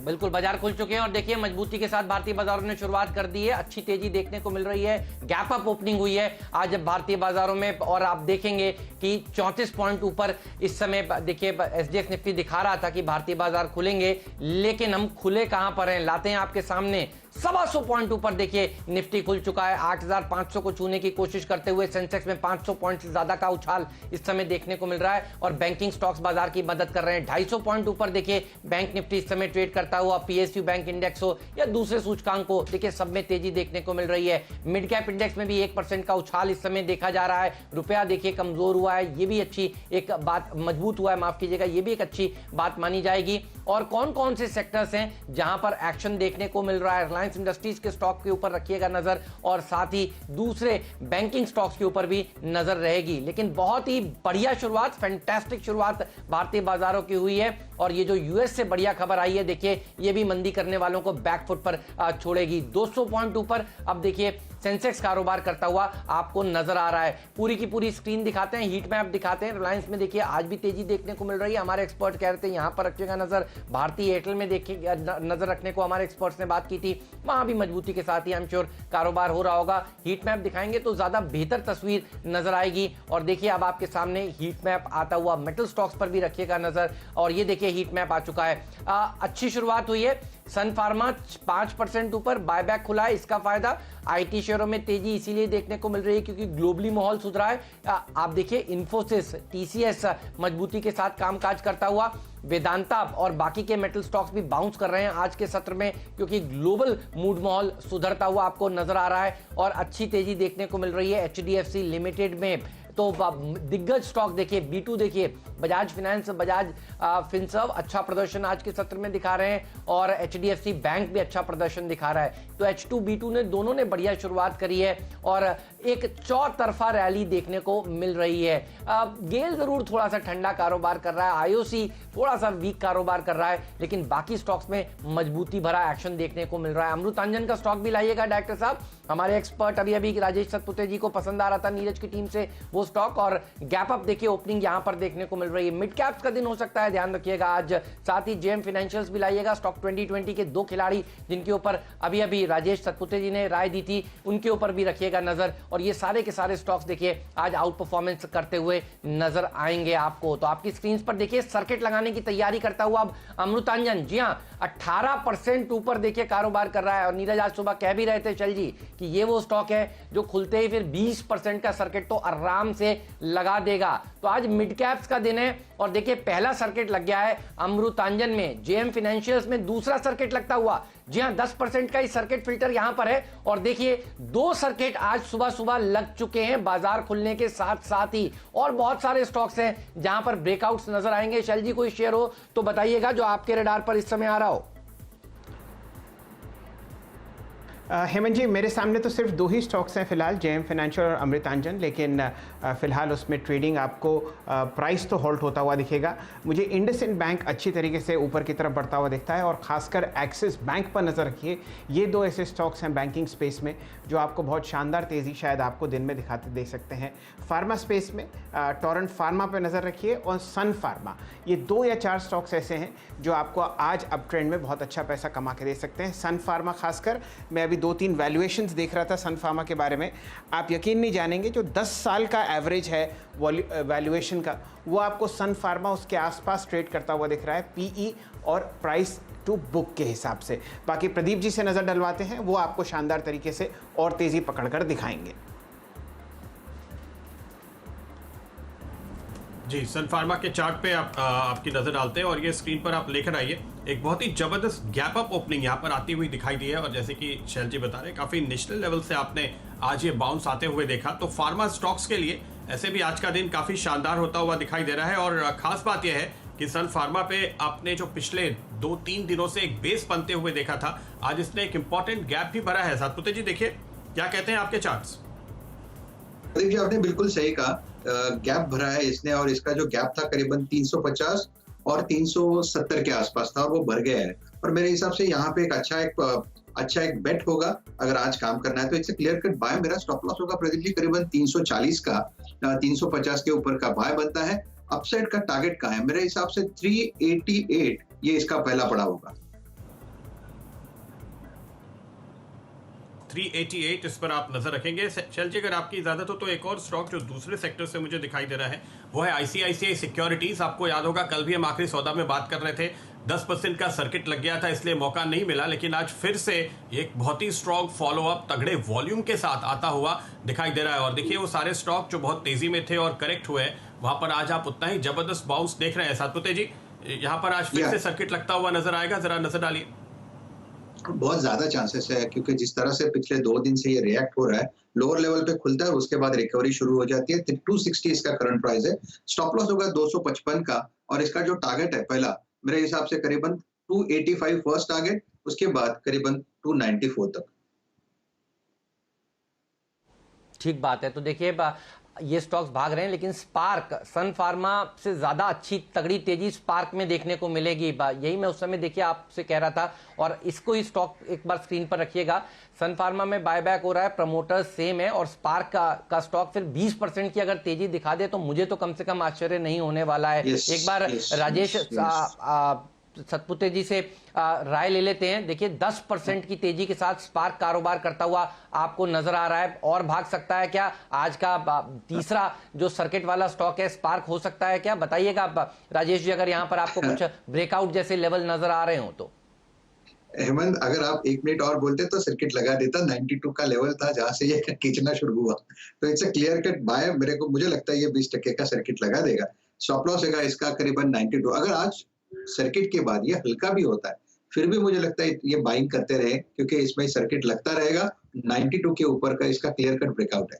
बिल्कुल, बाजार खुल चुके हैं और देखिए मजबूती के साथ भारतीय बाजारों ने शुरुआत कर दी है। अच्छी तेजी देखने को मिल रही है, गैप अप ओपनिंग हुई है आज भारतीय बाजारों में और आप देखेंगे कि 34 पॉइंट ऊपर इस समय देखिए एसजीएक्स निफ्टी दिखा रहा था कि भारतीय बाजार खुलेंगे, लेकिन हम खुले कहां पर हैं, लाते हैं आपके सामने 125 पॉइंट ऊपर देखिए निफ्टी खुल चुका है। 8500 को छूने की कोशिश करते हुए सेंसेक्स में 500 पॉइंट से ज्यादा का उछाल इस समय देखने को मिल रहा है और बैंकिंग स्टॉक्स बाजार की मदद कर रहे हैं। 250 पॉइंट ऊपर देखिए बैंक निफ्टी इस समय ट्रेड करता हुआ, पीएसयू बैंक इंडेक्स हो या दूसरे सूचकांक को देखिए सब में तेजी देखने को मिल रही है। मिड कैप इंडेक्स में भी 1% का उछाल इस समय देखा जा रहा है। रुपया देखिए कमजोर हुआ है, ये भी अच्छी एक बात, मजबूत हुआ है माफ कीजिएगा, ये भी एक अच्छी बात मानी जाएगी। और कौन कौन से सेक्टर्स हैं जहां पर एक्शन देखने को मिल रहा है, रिलायंस इंडस्ट्रीज के स्टॉक के ऊपर रखिएगा नजर और साथ ही दूसरे बैंकिंग स्टॉक्स के ऊपर भी नजर रहेगी। लेकिन बहुत ही बढ़िया शुरुआत, फैंटास्टिक शुरुआत भारतीय बाजारों की हुई है और ये जो यूएस से बढ़िया खबर आई है देखिए ये भी मंदी करने वालों को बैकफुट पर छोड़ेगी। 200 पॉइंट ऊपर अब देखिए सेंसेक्स कारोबार करता हुआ आपको नजर आ रहा है। पूरी की पूरी स्क्रीन दिखाते हैं, हीट मैप दिखाते हैं। रिलायंस में देखिए आज भी तेजी देखने को मिल रही है, हमारे एक्सपर्ट कह रहे थे यहां पर रखिएगा नजर। भारतीय एयरटेल में देखिए नजर रखने को हमारे एक्सपर्ट्स ने बात की थी, वहां भी मजबूती के साथ ही आई एम श्योर कारोबार हो रहा होगा। हीट मैप दिखाएंगे तो ज्यादा बेहतर तस्वीर नजर आएगी। और देखिए अब आपके सामने हीट मैप आता हुआ मेटल स्टॉक्स पर भी रखिएगा नजर और ये देखिए हीट मैप आ चुका है। अच्छी शुरुआत हुई है। सन फार्मा 5% ऊपर, बायबैक खुला है, इसका फायदा। आईटी शेयरों में तेजी इसीलिए देखने को मिल रही है क्योंकि ग्लोबली माहौल सुधरा है। आप देखिए इन्फोसिस, टीसीएस मजबूती के साथ कामकाज करता हुआ, वेदांता और बाकी के मेटल स्टॉक्स भी बाउंस कर रहे हैं आज के सत्र में क्योंकि ग्लोबल मूड माहौल सुधरता हुआ आपको नजर आ रहा है और अच्छी तेजी देखने को मिल रही है एचडीएफसी लिमिटेड में। तो दिग्गज स्टॉक देखिए, B2 देखिए, बजाज फाइनेंस, बजाज फिनसर्व अच्छा प्रदर्शन आज के सत्र में दिखा रहे हैं और एचडीएफसी बैंक भी अच्छा प्रदर्शन दिखा रहा है। तो H2 B2 ने दोनों ने बढ़िया शुरुआत करी है और एक चौतरफा रैली देखने को मिल रही है। गेल जरूर थोड़ा सा ठंडा कारोबार कर रहा है, आईओसी थोड़ा सा वीक कारोबार कर रहा है, लेकिन बाकी स्टॉक्स में मजबूती भरा एक्शन देखने को मिल रहा है। अमृतांजन का स्टॉक भी लाइएगा डायरेक्टर साहब, हमारे एक्सपर्ट अभी राजेश सतपुते जी को पसंद आ रहा था नीरज की टीम से वो स्टॉक और गैप अप देखिए ओपनिंग यहां पर देखने को मिल रही है। मिड कैप्स का दिन हो सकता है, ध्यान रखिएगा आज। साथ ही जेएम फाइनेंशियल्स भी लाइएगा, स्टॉक 2020 के 2 खिलाड़ी जिनके ऊपर अभी राजेश सतपुते जी ने राय दी थी उनके ऊपर भी रखिएगा नजर और ये सारे के सारे स्टॉक्स देखिए आज आउट परफॉर्मेंस करते हुए नजर आएंगे आपको। तो आपकी स्क्रीन पर देखिए सर्किट लगाने की तैयारी करता हुआ अब अमृतांजन, जी हां 18% ऊपर देखिए कारोबार कर रहा है और नीरज आज सुबह कह भी रहे थे चल जी कि ये वो स्टॉक है जो खुलते ही फिर 20% का सर्किट तो आराम से लगा देगा। तो आज मिड कैप्स का दिन है और देखिए पहला सर्किट लग गया है अमृतांजन में, जेएम फाइनेंशियल्स में दूसरा सर्किट लगता हुआ। जी हां 10% का ही सर्किट फिल्टर यहां पर है और देखिए 2 सर्किट आज सुबह सुबह लग चुके हैं बाजार खुलने के साथ साथ ही और बहुत सारे स्टॉक्स हैं जहां पर ब्रेकआउट्स नजर आएंगे। शैल जी कोई शेयर हो तो बताइएगा जो आपके रडार पर इस समय आ रहा हो। हेमंत जी मेरे सामने तो सिर्फ 2 ही स्टॉक्स हैं फिलहाल, जेएम फाइनेंशियल और अमृतांजन, लेकिन फिलहाल उसमें ट्रेडिंग आपको प्राइस तो होल्ड होता हुआ दिखेगा। मुझे इंडसइंड बैंक अच्छी तरीके से ऊपर की तरफ बढ़ता हुआ दिखता है और खासकर एक्सिस बैंक पर नज़र रखिए। ये 2 ऐसे स्टॉक्स हैं बैंकिंग स्पेस में जो आपको बहुत शानदार तेज़ी शायद आपको दिन में दिखाते दे सकते हैं। फार्मा स्पेस में टोरेंट फार्मा पर नज़र रखिए और सन फार्मा, ये 2 या 4 स्टॉक्स ऐसे हैं जो आपको आज अप ट्रेंड में बहुत अच्छा पैसा कमा के दे सकते हैं। सन फार्मा खासकर, मैं अभी 2-3 वैल्यूएशंस देख रहा था सन फार्मा के बारे में, आप यकीन नहीं जानेंगे जो 10 साल का एवरेज है वैल्यूएशन का वो आपको सन फार्मा उसके आसपास ट्रेड करता हुआ दिख रहा है पीई और प्राइस टू बुक के हिसाब से। बाकी प्रदीप जी से नज़र डलवाते हैं, वो आपको शानदार तरीके से और तेज़ी पकड़कर दिखाएंगे। जी, सन फार्मा के चार्ट पे आपकी नजर डालते हैं और ये स्क्रीन पर आप लेकर आइए। एक बहुत ही जबरदस्त गैप अप ओपनिंग यहाँ पर आती हुई दिखाई दी है और जैसे कि शैल जी बता रहे हैं काफी नेशनल लेवल से आपने आज ये बाउंस आते हुए देखा। तो फार्मा स्टॉक्स के लिए ऐसे भी आज का दिन काफी शानदार होता हुआ दिखाई दे रहा है और खास बात यह है कि सन फार्मा पे आपने जो पिछले 2-3 दिनों से एक बेस बनते हुए देखा था, आज इसने एक इंपॉर्टेंट गैप भी भरा है। सतपुते जी देखिए क्या कहते हैं आपके चार्ट्स। देखिए आपने बिल्कुल सही कहा, गैप भरा है इसने और इसका जो गैप था करीबन 350 और 370 के आसपास था और वो भर गया है और मेरे हिसाब से यहाँ पे एक अच्छा एक बेट होगा अगर आज काम करना है तो इससे क्लियर कट बाय। मेरा स्टॉप लॉस होगा प्रदीप जी करीबन 340 का, 350 के ऊपर का बाय बनता है। अपसाइड का टारगेट कहाँ है? मेरे हिसाब से 388 ये इसका पहला पड़ा होगा। 388 इस पर आप नजर रखेंगे। शैल जी, अगर आपकी इजाजत हो तो एक और स्टॉक जो दूसरे सेक्टर से मुझे दिखाई दे रहा है वो है ICICI सिक्योरिटीज। आपको याद होगा कल भी हम आखिरी सौदा में बात कर रहे थे, 10% का सर्किट लग गया था इसलिए मौका नहीं मिला, लेकिन आज फिर से एक बहुत ही स्ट्रॉन्ग फॉलोअप तगड़े वॉल्यूम के साथ आता हुआ दिखाई दे रहा है। और देखिए वो सारे स्टॉक जो बहुत तेजी में थे और करेक्ट हुए, वहां पर आज आप उतना ही जबरदस्त बाउंस देख रहे हैं। सातपुते जी, यहाँ पर आज फिर से सर्किट लगता हुआ नजर आएगा, जरा नजर डालिए। बहुत ज्यादा चांसेस है, क्योंकि जिस तरह से पिछले 2 दिन से ये रिएक्ट हो रहा है, लोअर लेवल पे खुलता है, उसके बाद रिकवरी शुरू हो जाती है। 260 इसका करंट प्राइस है, स्टॉप लॉस होगा 255 का, और इसका जो टारगेट है पहला मेरे हिसाब से करीबन 285 फर्स्ट टारगेट, उसके बाद करीबन 294 तक। ठीक बात है। तो देखिए ये स्टॉक्स भाग रहे हैं, लेकिन स्पार्क, सन फार्मा से ज्यादा अच्छी तगड़ी तेजी स्पार्क में देखने को मिलेगी। यही मैं उस समय देखिए आपसे कह रहा था, और इसको ही स्टॉक एक बार स्क्रीन पर रखिएगा। सन फार्मा में बायबैक हो रहा है, प्रमोटर्स सेम है, और स्पार्क का स्टॉक फिर 20% की अगर तेजी दिखा दे तो मुझे तो कम से कम आश्चर्य नहीं होने वाला है। एक बार राजेश सतपुते जी से राय ले लेते हैं। देखिए 10% की तेजी के साथ स्पार्क कारोबार करता हुआ आपको नजर आ रहा है, और भाग सकता है क्या? आज का तीसरा जो सर्किट वाला स्टॉक है स्पार्क हो सकता है क्या? बताइएगा राजेश जी, अगर यहाँ पर आपको कुछ ब्रेकआउट जैसे लेवल नजर आ रहे हो तो। हेमंत, अगर आप 1 मिनट और बोलते तो सर्किट लगा देता। 92 का लेवल था जहां से ये खींचना शुरू हुआ, तो it's a clear cut bye. मुझे लगता है ये 20% का सर्किट लगा देगा। स्टॉप लॉस है इसका करीबन 92। अगर आज सर्किट के बाद ये हल्का भी होता है, फिर भी मुझे लगता है ये बाइंग करते रहे, क्योंकि इसमें सर्किट लगता रहेगा। 92 के ऊपर का इसका क्लियर कट ब्रेकआउट है।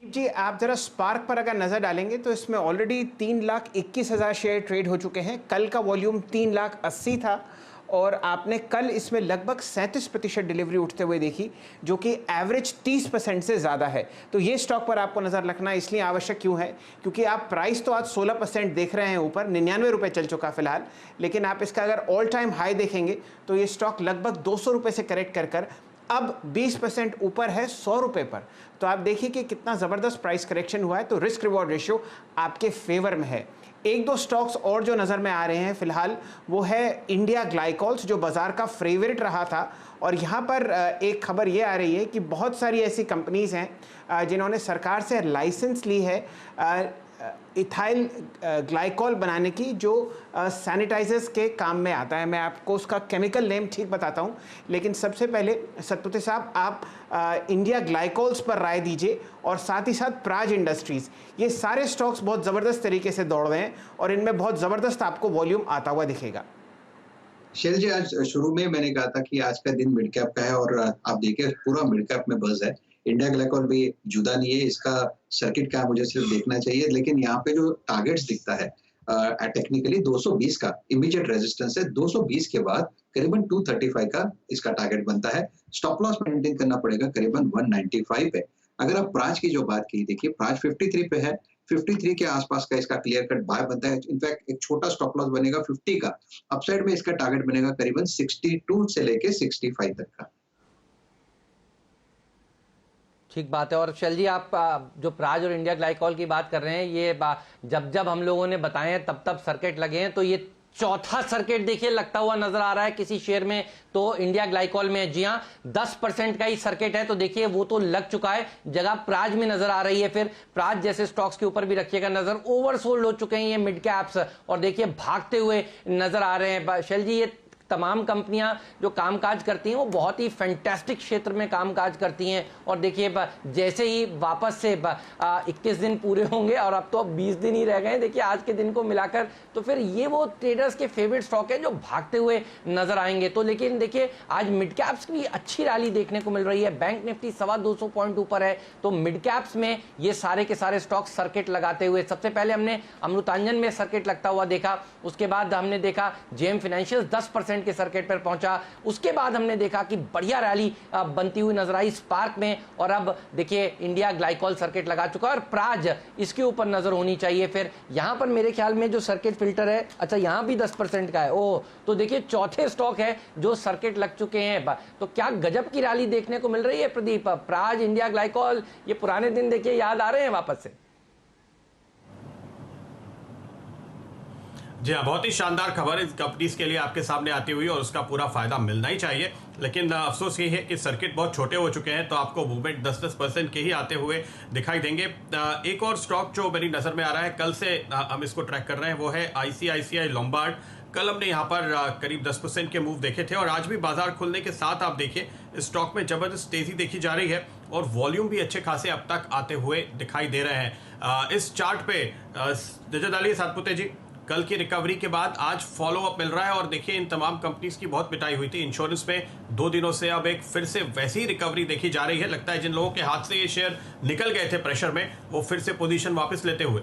जी, आप जरा स्पार्क पर अगर नजर डालेंगे तो इसमें ऑलरेडी 3,21,000 शेयर ट्रेड हो चुके हैं। कल का वॉल्यूम 3,80,000 था, और आपने कल इसमें लगभग 37% डिलीवरी उठते हुए देखी, जो कि एवरेज 30% से ज़्यादा है। तो ये स्टॉक पर आपको नज़र रखना इसलिए आवश्यक क्यों है, क्योंकि आप प्राइस तो आज 16% देख रहे हैं ऊपर, 99 रुपये चल चुका फिलहाल, लेकिन आप इसका अगर ऑल टाइम हाई देखेंगे तो ये स्टॉक लगभग 200 रुपये से करेक्ट कर अब 20% ऊपर है 100 रुपये पर। तो आप देखिए कि कितना ज़बरदस्त प्राइस करेक्शन हुआ है। तो रिस्क रिवॉर्ड रेशियो आपके फेवर में है। 1-2 स्टॉक्स और जो नज़र में आ रहे हैं फिलहाल, वो है इंडिया ग्लाइकोल्स, जो बाज़ार का फेवरेट रहा था। और यहाँ पर एक खबर ये आ रही है कि बहुत सारी ऐसी कंपनीज़ हैं जिन्होंने सरकार से लाइसेंस ली है इथाइल ग्लाइकोल बनाने की, जो सैनिटाइजर्स के काम में आता है। मैं आपको उसका केमिकल नेम ठीक बताता हूँ, लेकिन सबसे पहले सतपुते साहब आप इंडिया ग्लाइकोल्स पर राय दीजिए, और साथ ही साथ प्राज इंडस्ट्रीज़। ये सारे स्टॉक्स बहुत ज़बरदस्त तरीके से दौड़ रहे हैं, और इनमें बहुत ज़बरदस्त आपको वॉल्यूम आता हुआ दिखेगा। शैल जी, आज शुरू में मैंने कहा था कि आज का दिन मिड कैप का है, और आप देखिए पूरा मिड कैप में बज़ है। इंडिया ग्लाइकोल भी जुदा नहीं है, इसका सर्किट क्या मुझे सिर्फ देखना चाहिए। लेकिन यहाँ पे जो टारगेट्स दिखता है टेक्निकली 220 का इमीडिएट रेजिस्टेंस है, 220 के बाद करीबन 235 का इसका टारगेट बनता है। स्टॉप लॉस मेंटेन करना पड़ेगा करीबन 195 पे। अगर आप प्राज की जो बात की, देखिए प्राज 53 पे है, 53 के आसपास का इसका क्लियर कट बाय बनता है। इनफैक्ट एक छोटा स्टॉप लॉस बनेगा 50 का, अपसाइड में इसका टारगेट बनेगा करीबन 62 से लेके 65 तक का। ठीक बात है। और शैल जी, आप जो प्राज और इंडिया ग्लाइकोल की बात कर रहे हैं, ये जब जब हम लोगों ने बताए हैं तब तब सर्किट लगे हैं, तो ये चौथा सर्किट देखिए लगता हुआ नजर आ रहा है किसी शेयर में, तो इंडिया ग्लाइकोल में। जी हाँ, 10% का ही सर्किट है, तो देखिए वो तो लग चुका है। जगह प्राज में नजर आ रही है, फिर प्राज जैसे स्टॉक्स के ऊपर भी रखिएगा नजर। ओवरसोल्ड हो चुके हैं ये मिड कैप्स, और देखिए भागते हुए नजर आ रहे हैं। शैल जी, ये तमाम कंपनियां जो कामकाज करती हैं वो बहुत ही फैंटास्टिक क्षेत्र में कामकाज करती हैं, और देखिए जैसे ही वापस से 21 दिन पूरे होंगे, और अब तो 20 दिन ही रह गए देखिए आज के दिन को मिलाकर, तो फिर ये वो ट्रेडर्स के फेवरेट स्टॉक है जो भागते हुए नजर आएंगे। तो लेकिन देखिए आज मिड कैप्स की अच्छी रैली देखने को मिल रही है। बैंक निफ्टी 225 पॉइंट ऊपर है, तो मिड कैप्स में ये सारे के सारे स्टॉक सर्किट लगाते हुए, सबसे पहले हमने अमृतांजन में सर्किट लगता हुआ देखा, उसके बाद हमने देखा जेएम फाइनेंशियल 10% के सर्किट पर पहुंचा, उसके बाद हमने देखा कि बढ़िया रैली बनती हुई नजर आई स्पार्क में, और अब देखिए इंडिया ग्लाइकोल सर्किट लगा चुका है, और प्राज इसके ऊपर नजर होनी चाहिए। फिर यहां पर मेरे ख्याल में जो सर्किट फिल्टर है, अच्छा यहां भी 10% का है, ओ तो देखिए चौथे स्टॉक है जो सर्किट लग चुके हैं। तो क्या गजब की रैली देखने को मिल रही है प्रदीप। प्राज, इंडिया ग्लाइकोल, ये पुराने दिन देखिए याद आ रहे हैं वापस से। जी हाँ, बहुत ही शानदार खबर इस कंपनीज के लिए आपके सामने आती हुई और उसका पूरा फायदा मिलना ही चाहिए। लेकिन अफसोस ये है कि सर्किट बहुत छोटे हो चुके हैं, तो आपको मूवमेंट 10-10% के ही आते हुए दिखाई देंगे। एक और स्टॉक जो मेरी नज़र में आ रहा है, कल से हम इसको ट्रैक कर रहे हैं, वो है ICICI लोम्बार्ड। कल हमने यहाँ पर करीब 10% के मूव देखे थे और आज भी बाजार खुलने के साथ आप देखिए इस स्टॉक में जबरदस्त तेजी देखी जा रही है और वॉल्यूम भी अच्छे खासे अब तक आते हुए दिखाई दे रहे हैं। इस चार्ट पे नजर डालिए सातपुते जी, कल की रिकवरी के बाद आज फॉलो अप मिल रहा है और देखिए इन तमाम कंपनीज की बहुत पिटाई हुई थी इंश्योरेंस में 2 दिनों से, अब एक फिर से वैसी रिकवरी देखी जा रही है। लगता है जिन लोगों के हाथ से ये शेयर निकल गए थे प्रेशर में, वो फिर से पोजीशन वापस लेते हुए।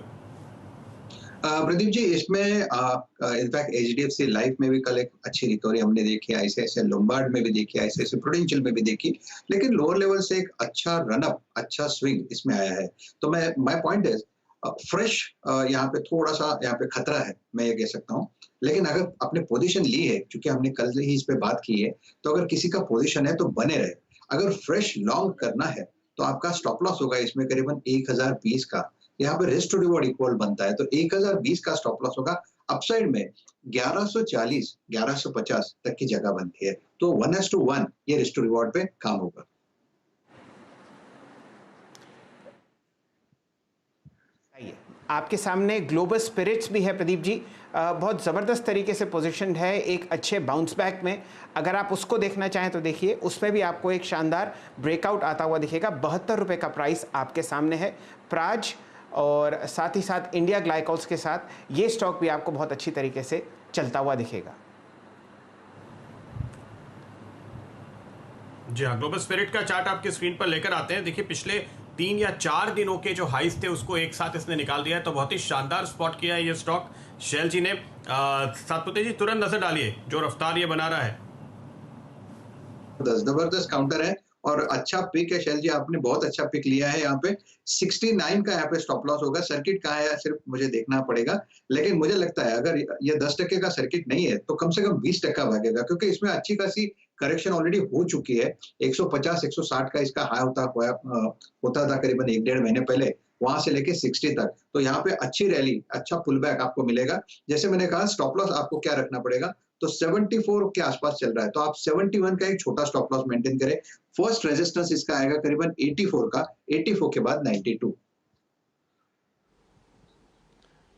प्रदीप जी, इसमें इनफैक्ट HDFC लाइफ में भी कल एक अच्छी रिकवरी हमने देखी, ICICI लोम्बार्ड में भी देखी, ICICI प्रूडेंशियल में भी देखी, लेकिन लोअर लेवल से एक अच्छा रनअप, अच्छा स्विंग इसमें आया है। तो माय पॉइंट इज फ्रेश यहाँ पे थोड़ा सा यहाँ पे खतरा है, मैं ये कह सकता हूँ। लेकिन अगर आपने पोजीशन ली है, क्योंकि हमने कल ही इस पे बात की है, तो अगर किसी का पोजीशन है तो बने रहे। अगर फ्रेश लॉन्ग करना है तो आपका स्टॉप लॉस होगा इसमें करीबन 1020 का। यहाँ पे रिस्क टू रिवॉर्ड इक्वल बनता है, तो 1020 का स्टॉप लॉस होगा। अपसाइड में 1140 1150 तक की जगह बनती है, तो 1:1 ये रिस्क टू रिवॉर्ड पे काम होगा। आपके सामने ग्लोबल स्पिरिट्स भी है प्रदीप जी, बहुत ज़बरदस्त तरीके से पोजीशनड है एक अच्छे बाउंस बैक में। अगर आप उसको देखना चाहें तो देखिए, उसमें भी आपको एक शानदार ब्रेकआउट आता हुआ दिखेगा। 72 रुपये का प्राइस आपके सामने है। प्राज और साथ ही साथ इंडिया ग्लाइकोल्स के साथ ये स्टॉक भी आपको बहुत अच्छी तरीके से चलता हुआ दिखेगा। जी हाँ, ग्लोबल स्पिरिट का चार्ट आपके स्क्रीन पर लेकर आते हैं। देखिए पिछले 3 या 4 दिनों के जो हाइस थे उसको एक साथ इसने निकाल दिया है, तो बहुत ही शानदार स्पॉट किया है ये स्टॉक शेल जी ने। सातपुते जी तुरंत नजर डालिए जो रफ्तार ये बना रहा है, जबरदस्त काउंटर है और अच्छा पिक है शेल जी, आपने बहुत अच्छा पिक लिया है। यहाँ पे 69 का यहाँ पे स्टॉप लॉस होगा। सर्किट कहाँ है सिर्फ मुझे देखना पड़ेगा, लेकिन मुझे लगता है अगर ये 10% का सर्किट नहीं है तो कम से कम 20% भागेगा, क्योंकि इसमें अच्छी खासी करेक्शन ऑलरेडी हो चुकी है। 150-160 का इसका हाई होता था करीबन 1-1.5 महीने पहले, वहां से लेके 60 तक। तो यहाँ पे अच्छी रैली, अच्छा पुल बैक आपको मिलेगा। जैसे मैंने कहा, स्टॉप लॉस आपको क्या रखना पड़ेगा, तो 74 के आसपास चल रहा है, तो आप 71 का एक छोटा स्टॉप लॉस मेंटेन करें। फर्स्ट रेजिस्टेंस इसका आएगा करीबन 84 का, 84 के बाद 92।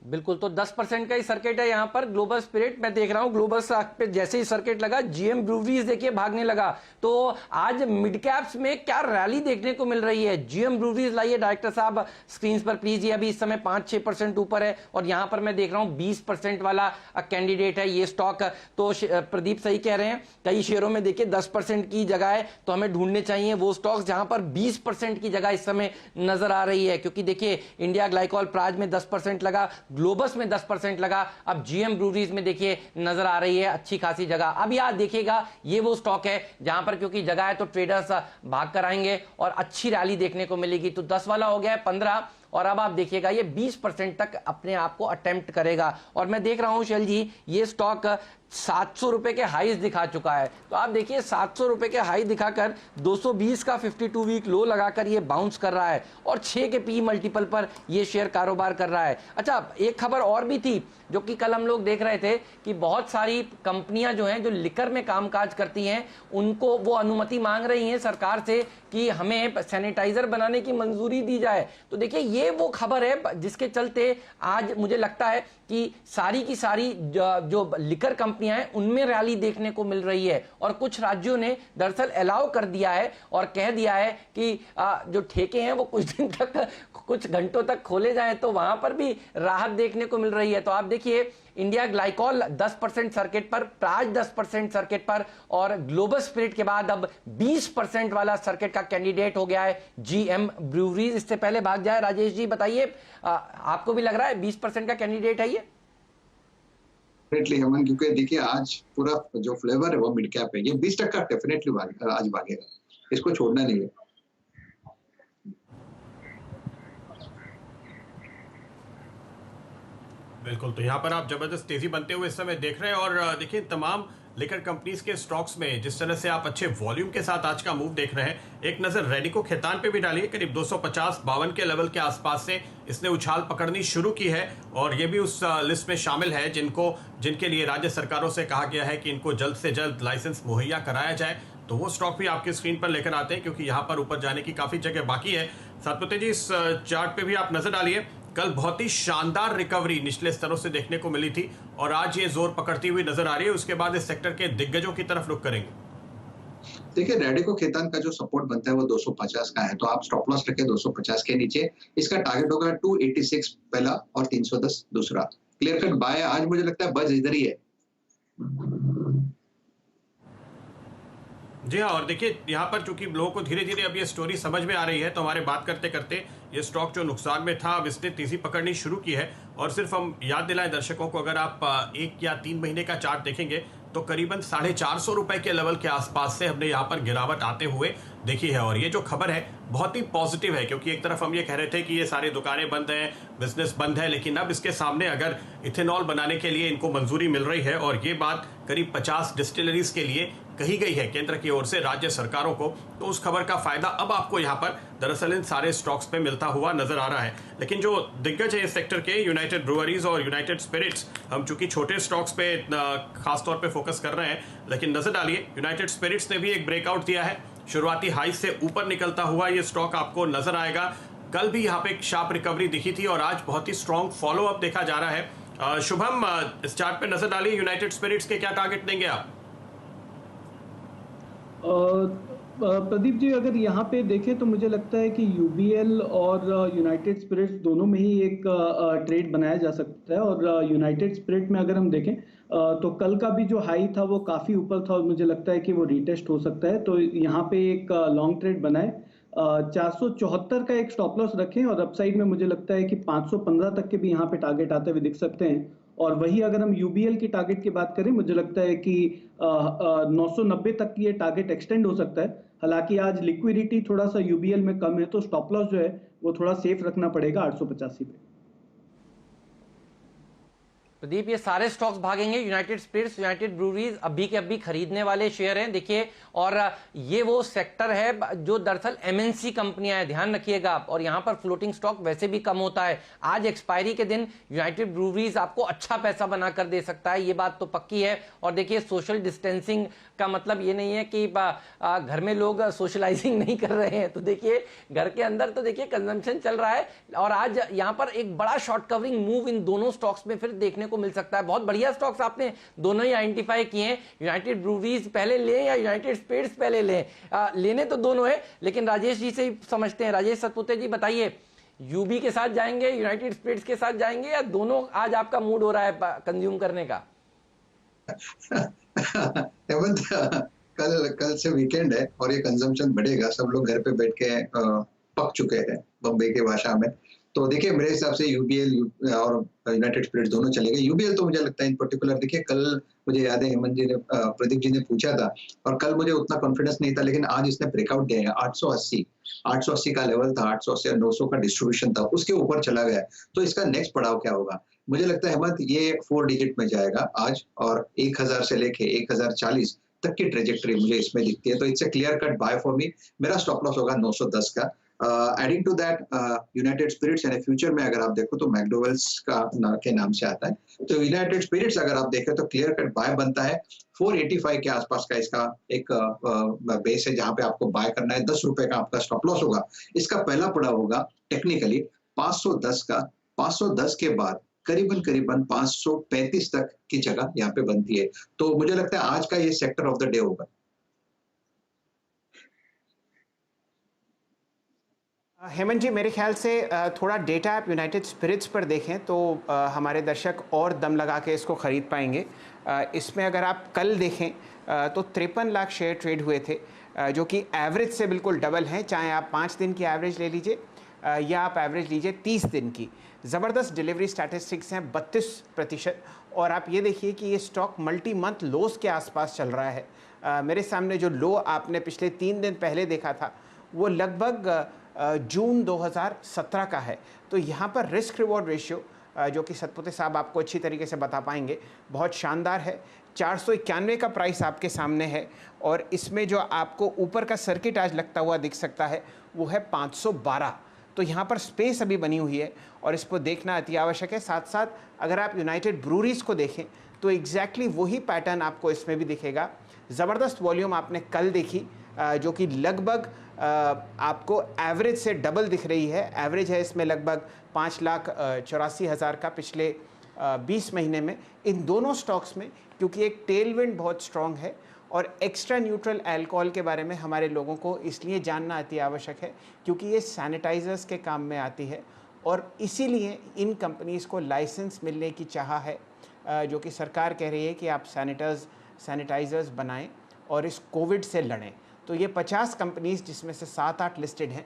बिल्कुल, तो 10% का ही सर्किट है यहाँ पर। ग्लोबल स्पिरिट मैं देख रहा हूँ, ग्लोबल स्टॉक पे जैसे ही सर्किट लगा, GM ब्रूवरीज देखिए भागने लगा। तो आज मिड कैप्स में क्या रैली देखने को मिल रही है। GM ब्रूवरीज लाइए डायरेक्टर साहब स्क्रीन पर प्लीज। ये अभी इस समय 5-6% ऊपर है और यहाँ पर मैं देख रहा हूँ 20% वाला कैंडिडेट है ये स्टॉक। तो प्रदीप सही कह रहे हैं, कई शेयरों में देखिए 10% की जगह है, तो हमें ढूंढने चाहिए वो स्टॉक्स जहां पर 20% की जगह इस समय नजर आ रही है। क्योंकि देखिए इंडिया ग्लाइकोल प्राज में 10% लगा, ग्लोबस में 10% लगा, अब GM ब्रूवरीज में देखिए नजर आ रही है अच्छी खासी जगह। अब यार देखिएगा, ये वो स्टॉक है जहां पर क्योंकि जगह है तो ट्रेडर्स भाग कर आएंगे और अच्छी रैली देखने को मिलेगी। तो 10 वाला हो गया है 15 और अब आप देखिएगा ये 20% तक अपने आप को अटेम्प्ट करेगा। और मैं देख रहा हूं शैल जी, ये स्टॉक 700 रुपए के हाईज दिखा चुका है। तो आप देखिए 700 रुपए के हाई दिखाकर 220 का 52 वीक लो लगाकर ये बाउंस कर रहा है और 6 के पी मल्टीपल पर ये शेयर कारोबार कर रहा है। अच्छा, एक खबर और भी थी जो कि कल हम लोग देख रहे थे कि बहुत सारी कंपनियां जो हैं जो लिकर में कामकाज करती हैं, उनको वो अनुमति मांग रही हैं सरकार से कि हमें सैनिटाइजर बनाने की मंजूरी दी जाए। तो देखिए ये वो खबर है जिसके चलते आज मुझे लगता है कि सारी की सारी जो लिकर कंपनियां हैं उनमें रैली देखने को मिल रही है। और कुछ राज्यों ने दरअसल अलाउ कर दिया है और कह दिया है कि जो ठेके हैं वो कुछ दिन तक, कुछ घंटों तक खोले जाएं, तो वहां पर भी राहत देखने को मिल रही है। तो आप देखिए इंडिया ग्लाइकोल 10% सर्किट पर, प्राज 10% सर्किट पर और ग्लोबल स्पिरिट के बाद अब 20% वाला सर्किट का कैंडिडेट हो गया है GM ब्रूवरीज। इससे पहले भाग जाए राजेश जी, बताइए आपको भी लग रहा है 20% का कैंडिडेट है ये? डेफिनेटली हेमन, क्योंकि देखिए आज पूरा जो फ्लेवर है वो मिड कैप है, ये 20% डेफिनेटली आज भागेगा, इसको छोड़ना नहीं है। बिल्कुल, तो यहाँ पर आप जबरदस्त तेजी बनते हुए इस समय देख रहे हैं। और देखिए तमाम लिकर कंपनीज के स्टॉक्स में जिस तरह से आप अच्छे वॉल्यूम के साथ आज का मूव देख रहे हैं, एक नजर रेडिको खेतान पे भी डालिए। करीब 250-52 के लेवल के आसपास से इसने उछाल पकड़नी शुरू की है और ये भी उस लिस्ट में शामिल है जिनके लिए राज्य सरकारों से कहा गया है कि इनको जल्द से जल्द लाइसेंस मुहैया कराया जाए। तो वो स्टॉक भी आपके स्क्रीन पर लेकर आते हैं क्योंकि यहाँ पर ऊपर जाने की काफ़ी जगह बाकी है। सतपुते जी, इस चार्ट पे भी आप नजर डालिए, कल बहुत ही शानदार रिकवरी निचले स्तरों से देखने को मिली थी और आज ये जोर पकड़ती हुई नजर आ रही है। उसके बाद इस सेक्टर के दिग्गजों की तरफ रुख करेंगे। देखिए, रैडिको खेतान का जो सपोर्ट बनता है वो 250 का है, तो आप स्टॉप लॉस रखें 250 के नीचे। इसका टारगेट होगा 286 पहला और 310 दूसरा। Clear cut bye. आज मुझे लगता है बस इधर ही है। जी हाँ, और देखिए यहाँ पर चूंकि लोगों को धीरे धीरे अब ये स्टोरी समझ में आ रही है, तो हमारे बात करते करते ये स्टॉक जो नुकसान में था अब इसने तेजी पकड़नी शुरू की है। और सिर्फ हम याद दिलाएं दर्शकों को, अगर आप 1 या 3 महीने का चार्ट देखेंगे तो करीबन 450 रुपए के लेवल के आसपास से हमने यहाँ पर गिरावट आते हुए देखी है। और ये जो खबर है बहुत ही पॉजिटिव है क्योंकि एक तरफ हम ये कह रहे थे कि ये सारी दुकानें बंद हैं, बिजनेस बंद है, लेकिन अब इसके सामने अगर इथेनॉल बनाने के लिए इनको मंजूरी मिल रही है और ये बात करीब 50 डिस्टिलरीज के लिए कही गई है केंद्र की ओर से राज्य सरकारों को, तो उस खबर का फायदा अब आपको यहाँ पर दरअसल इन सारे स्टॉक्स पे मिलता हुआ नजर आ रहा है। लेकिन जो दिग्गज है इस सेक्टर के, यूनाइटेड ब्रूअरीज और यूनाइटेड स्पिरिट्स, हम चूंकि छोटे स्टॉक्स पे खासतौर पे फोकस कर रहे हैं, लेकिन नजर डालिए यूनाइटेड स्पिरिट्स ने भी एक ब्रेकआउट दिया है। शुरुआती हाई से ऊपर निकलता हुआ ये स्टॉक आपको नजर आएगा। कल भी यहाँ पे एक शार्प रिकवरी दिखी थी और आज बहुत ही स्ट्रॉन्ग फॉलो अप देखा जा रहा है। शुभम, इस चार्ट पे नजर डालिए, यूनाइटेड स्पिरिट्स के क्या टारगेट देंगे आप? प्रदीप जी, अगर यहाँ पे देखें तो मुझे लगता है कि यूबीएल और यूनाइटेड स्पिरिट्स दोनों में ही एक ट्रेड बनाया जा सकता है। और यूनाइटेड स्पिरिट में अगर हम देखें तो कल का भी जो हाई था वो काफ़ी ऊपर था और मुझे लगता है कि वो रीटेस्ट हो सकता है। तो यहाँ पे एक लॉन्ग ट्रेड बनाए, 474 का एक स्टॉप लॉस रखें और अपसाइड में मुझे लगता है कि 515 तक के भी यहाँ पे टारगेट आते हुए दिख सकते हैं। और वही अगर हम यूबीएल की टारगेट की बात करें, मुझे लगता है कि 990 तक ये टारगेट एक्सटेंड हो सकता है। हालांकि आज लिक्विडिटी थोड़ा सा यूबीएल में कम है, तो स्टॉप लॉस जो है वो थोड़ा सेफ रखना पड़ेगा 885 पे। प्रदीप, ये सारे स्टॉक्स भागेंगे। यूनाइटेड स्पिरिट्स, यूनाइटेड ब्रूअरीज अभी के अभी खरीदने वाले शेयर हैं, देखिए। और ये वो सेक्टर है जो दरअसल एमएनसी कंपनियां हैं, ध्यान रखिएगा आप। और यहाँ पर फ्लोटिंग स्टॉक वैसे भी कम होता है। आज एक्सपायरी के दिन यूनाइटेड ब्रूअरीज आपको अच्छा पैसा बनाकर दे सकता है, ये बात तो पक्की है। और देखिए, सोशल डिस्टेंसिंग का मतलब ये नहीं है कि घर में लोग सोशलाइजिंग नहीं कर रहे हैं, तो देखिए घर के अंदर तो देखिए कंजम्पशन चल रहा है। और आज यहाँ पर एक बड़ा शॉर्ट कवरिंग मूव इन दोनों स्टॉक्स में फिर देखने को मिल सकता है। बहुत बढ़िया स्टॉक्स आपने दोनों ही आइडेंटिफाई किए हैं। यूनाइटेड ब्रूअरीज पहले लें या यूनाइटेड स्पिरिट्स पहले लें? लेने तो दोनों है, लेकिन राजेश जी से ही समझते हैं। राजेश सतपुते जी, बताइए, यूबी के साथ जाएंगे, यूनाइटेड स्पिरिट्स के साथ जाएंगे, या दोनों आज आपका मूड हो रहा है कंज्यूम करने का? हेमंत, कल से वीकेंड है और ये कंजम्पशन बढ़ेगा। सब लोग घर पे बैठ के पक चुके हैं बम्बई के भाषा में। तो देखिए, मेरे हिसाब से यूबीएल और यूनाइटेड स्पिरिट्स दोनों चलेंगे। यूबीएल तो मुझे लगता है इन पर्टिकुलर, देखिए कल मुझे याद है हेमंत जी ने, प्रदीप जी ने पूछा था और कल मुझे उतना कॉन्फिडेंस नहीं था, लेकिन आज इसने ब्रेकआउट दिया है। 880 का लेवल था, 880 और 900 का डिस्ट्रीब्यूशन था, उसके ऊपर चला गया। तो इसका नेक्स्ट पड़ाव क्या होगा? मुझे लगता है हेमंत ये 4 डिजिट में जाएगा आज, और 1000 से लेके 1040 तक की ट्रेजेक्टरी मुझे इसमें दिखती है। तो it's a clear cut buy for me. मेरा स्टॉप लॉस होगा 910 का। Adding to that, United Spirits यानी फ्यूचर में अगर आप देखो तो मैकडोवेल्स के नाम से आता है। तो यूनाइटेड स्पिरिट्स अगर आप देखें तो क्लियर कट बाय बनता है। 485 के आसपास का इसका एक बेस है जहां पे आपको बाय करना है। 10 रुपए का आपका स्टॉप लॉस होगा। इसका पहला पड़ाव होगा टेक्निकली 510 का। 510 के बाद करीबन 535 तक की जगह यहाँ पे बनती है। तो मुझे लगता है आज का ये सेक्टर ऑफ द डे होगा। हेमंत जी, मेरे ख्याल से थोड़ा डेटा आप यूनाइटेड स्पिरिट्स पर देखें तो हमारे दर्शक और दम लगा के इसको ख़रीद पाएंगे। इसमें अगर आप कल देखें तो 53 लाख शेयर ट्रेड हुए थे, जो कि एवरेज से बिल्कुल डबल हैं। चाहे आप 5 दिन की एवरेज ले लीजिए या आप एवरेज लीजिए 30 दिन की। ज़बरदस्त डिलीवरी स्टैटिस्टिक्स हैं, 32%। और आप ये देखिए कि ये स्टॉक मल्टी मंथ लोस के आसपास चल रहा है। मेरे सामने जो लो आपने पिछले 3 दिन पहले देखा था वो लगभग जून 2017 का है। तो यहाँ पर रिस्क रिवॉर्ड रेशियो, जो कि सतपुते साहब आपको अच्छी तरीके से बता पाएंगे, बहुत शानदार है। 491 का प्राइस आपके सामने है और इसमें जो आपको ऊपर का सर्किट आज लगता हुआ दिख सकता है वो है 512। तो यहाँ पर स्पेस अभी बनी हुई है और इसको देखना अति आवश्यक है। साथ साथ अगर आप यूनाइटेड ब्रूरीज को देखें तो एग्जैक्टली वही पैटर्न आपको इसमें भी दिखेगा। ज़बरदस्त वॉल्यूम आपने कल देखी जो कि लगभग आपको एवरेज से डबल दिख रही है। एवरेज है इसमें लगभग 5,84,000 का पिछले 20 महीने में। इन दोनों स्टॉक्स में क्योंकि एक टेलविंड बहुत स्ट्रॉन्ग है और एक्स्ट्रा न्यूट्रल अल्कोहल के बारे में हमारे लोगों को इसलिए जानना अति आवश्यक है क्योंकि ये सैनिटाइजर्स के काम में आती है और इसीलिए इन कंपनीज़ को लाइसेंस मिलने की चाह है जो कि सरकार कह रही है कि आप सैनिटाइजर्स बनाएं और इस कोविड से लड़ें। तो ये 50 कंपनीज़ जिसमें से 7-8 लिस्टेड हैं